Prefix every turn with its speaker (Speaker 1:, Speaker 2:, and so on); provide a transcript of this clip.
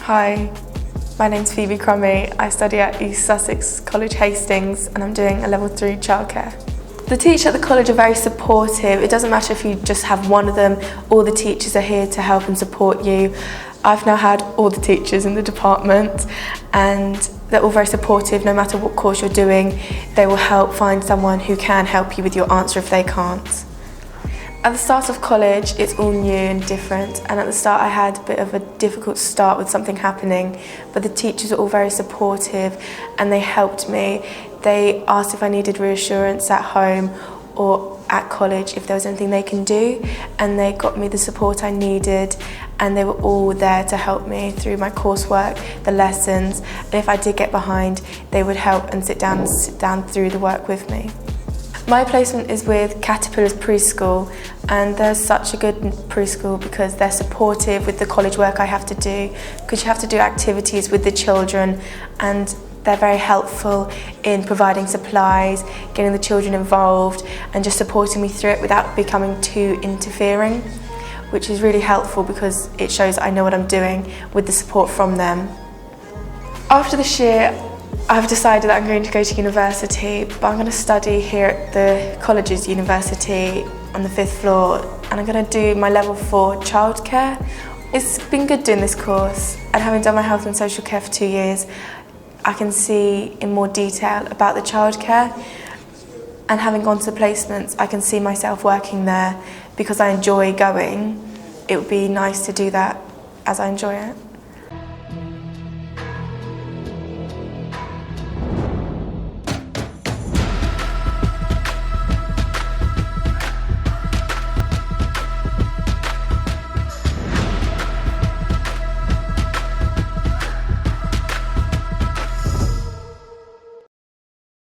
Speaker 1: Hi, my name's Phoebe Crummy. I study at East Sussex College, Hastings, and I'm doing a level 3 childcare. The teachers at the college are very supportive. It doesn't matter if you just have one of them, all the teachers are here to help and support you. I've now had all the teachers in the department and they're all very supportive. No matter what course you're doing, they will help find someone who can help you with your answer if they can't. At the start of college, it's all new and different, and at the start I had a bit of a difficult start with something happening, but the teachers were all very supportive and they helped me. They asked if I needed reassurance at home or at college, if there was anything they can do, and they got me the support I needed, and they were all there to help me through my coursework, the lessons, and if I did get behind, they would help and sit down through the work with me. My placement is with Caterpillar's preschool, and they're such a good preschool because they're supportive with the college work I have to do, because you have to do activities with the children, and they're very helpful in providing supplies, getting the children involved and just supporting me through it without becoming too interfering, which is really helpful because it shows I know what I'm doing with the support from them. After this year, I've decided that I'm going to go to university, but I'm going to study here at the college's university on the 5th floor, and I'm going to do my level 4 childcare. It's been good doing this course, and having done my health and social care for 2 years, I can see in more detail about the childcare, and having gone to placements, I can see myself working there because I enjoy going. It would be nice to do that as I enjoy it.